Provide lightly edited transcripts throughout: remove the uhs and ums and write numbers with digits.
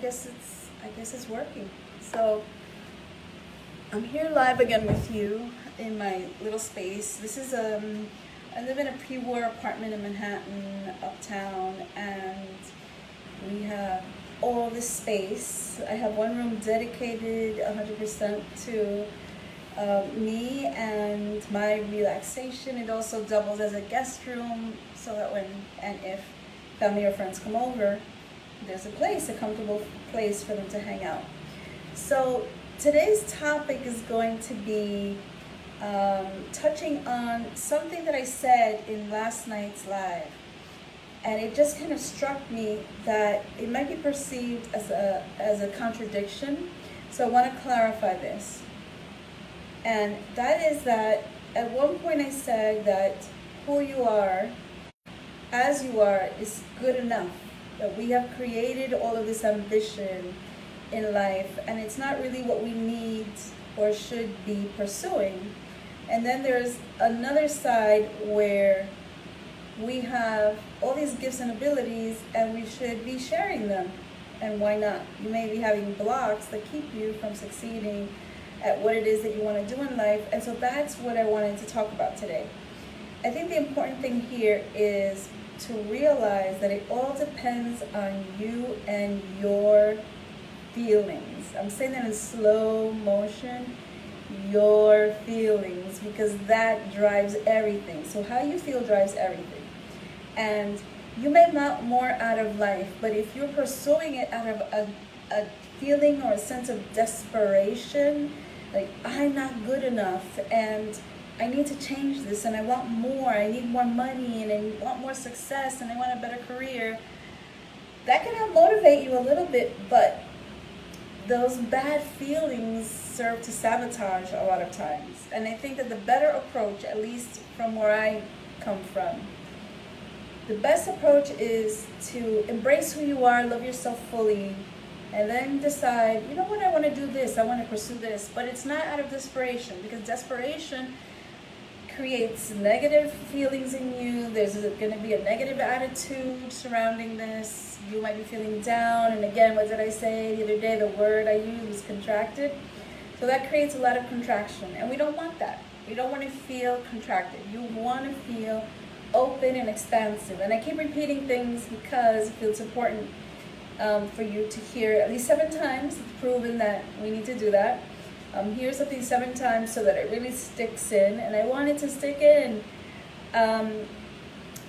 I guess it's working. So I'm here live again with you in my little space. This is I live in a pre-war apartment in Manhattan, uptown, and we have all this space. I have one room dedicated 100% to me and my relaxation. It also doubles as a guest room so that when and if family or friends come over, there's a comfortable place for them to hang out. So today's topic is going to be touching on something that I said in last night's live. And it just kind of struck me that it might be perceived as a contradiction. So I want to clarify this. And that is that at one point I said that who you are, as you are, is good enough. That we have created all of this ambition in life, and it's not really what we need or should be pursuing. And then there's another side where we have all these gifts and abilities and we should be sharing them. And why not? You may be having blocks that keep you from succeeding at what it is that you want to do in life. And so that's what I wanted to talk about today. I think the important thing here is to realize that it all depends on you and your feelings. I'm saying that in slow motion, your feelings, because that drives everything. So how you feel drives everything. And you may want more out of life, but if you're pursuing it out of a feeling or a sense of desperation, like I'm not good enough and I need to change this and I want more, I need more money and I want more success and I want a better career, that can help motivate you a little bit, but those bad feelings serve to sabotage a lot of times. And I think that the better approach, at least from where I come from, the best approach is to embrace who you are, love yourself fully, and then decide, you know what, I want to do this, I want to pursue this. But it's not out of desperation, because desperation creates negative feelings in you. There's going to be a negative attitude surrounding this. You might be feeling down. And again, what did I say the other day? The word I used was contracted. So that creates a lot of contraction. And we don't want that. You don't want to feel contracted. You want to feel open and expansive. And I keep repeating things because it feels important for you to hear at least 7 times. It's proven that we need to do that. Hear something 7 times so that it really sticks in, and I want it to stick in.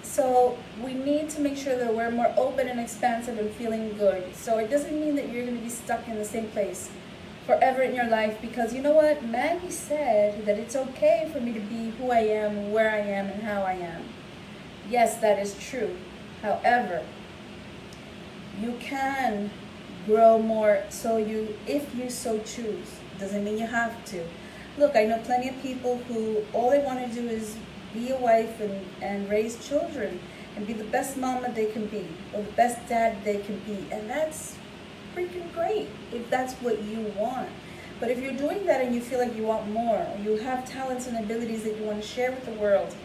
So we need to make sure that we're more open and expansive and feeling good. So it doesn't mean that you're going to be stuck in the same place forever in your life, because you know what? Maggie said that it's okay for me to be who I am, where I am, and how I am. Yes, that is true. However, you can grow more if you so choose. Doesn't mean you have to. Look, I know plenty of people who all they want to do is be a wife and raise children and be the best mama they can be or the best dad they can be. And that's freaking great if that's what you want. But if you're doing that and you feel like you want more, you have talents and abilities that you want to share with the world,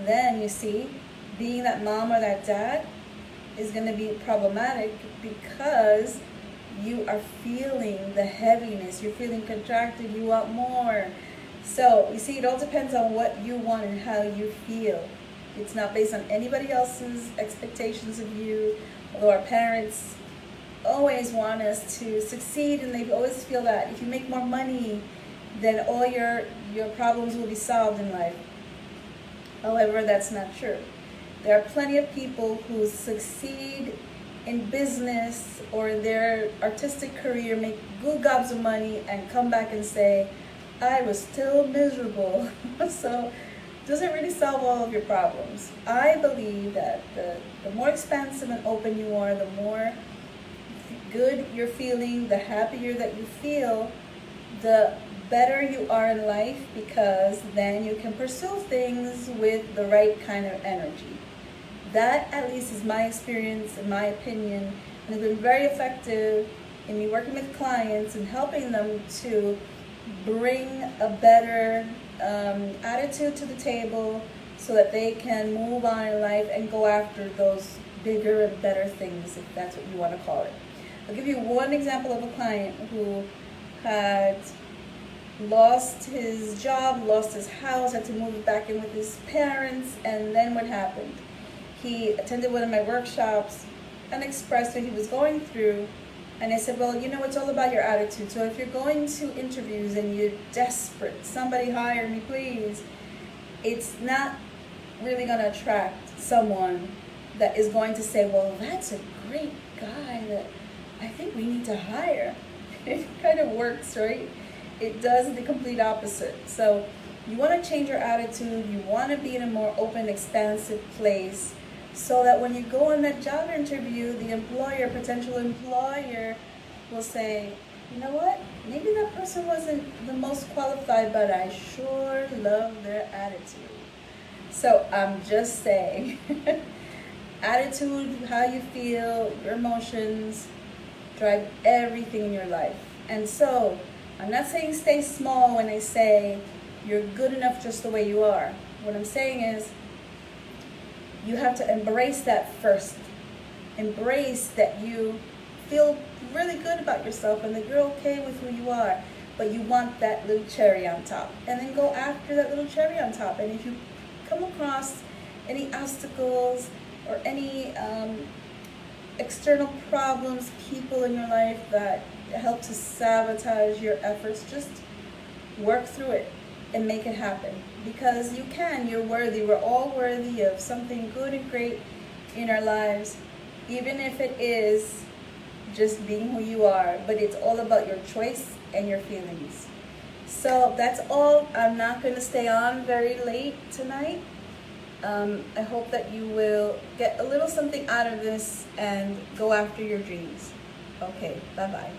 then you see, being that mom or that dad is going to be problematic because you are feeling the heaviness, you're feeling contracted, you want more. So, you see, it all depends on what you want and how you feel. It's not based on anybody else's expectations of you, although our parents always want us to succeed, and they always feel that if you make more money, then all your problems will be solved in life. However, that's not true. There are plenty of people who succeed in business or in their artistic career, make good gobs of money, and come back and say, I was still miserable. So it doesn't really solve all of your problems. I believe that the more expansive and open you are, the more good you're feeling, the happier that you feel, the better you are in life, because then you can pursue things with the right kind of energy. That, at least, is my experience, in my opinion, and has been very effective in me working with clients and helping them to bring a better attitude to the table so that they can move on in life and go after those bigger and better things, if that's what you want to call it. I'll give you one example of a client who had lost his job, lost his house, had to move back in with his parents, and then what happened? He attended one of my workshops and expressed what he was going through, and I said, well, you know, it's all about your attitude. So if you're going to interviews and you're desperate, somebody hire me please, it's not really going to attract someone that is going to say, well, that's a great guy that I think we need to hire. It kind of works, right? It does the complete opposite. So you want to change your attitude. You want to be in a more open, expansive place so that when you go on that job interview, the employer, potential employer, will say, you know what? Maybe that person wasn't the most qualified, but I sure love their attitude. So I'm just saying, attitude, how you feel, your emotions, drive everything in your life. And so I'm not saying stay small when I say you're good enough just the way you are. What I'm saying is you have to embrace that first. Embrace that you feel really good about yourself and that you're okay with who you are, but you want that little cherry on top. And then go after that little cherry on top. And if you come across any obstacles or any external problems, people in your life that help to sabotage your efforts, just work through it and make it happen. Because you can, you're worthy. We're all worthy of something good and great in our lives, even if it is just being who you are. But it's all about your choice and your feelings. So that's all. I'm not going to stay on very late tonight. I hope that you will get a little something out of this and go after your dreams. Okay, bye-bye.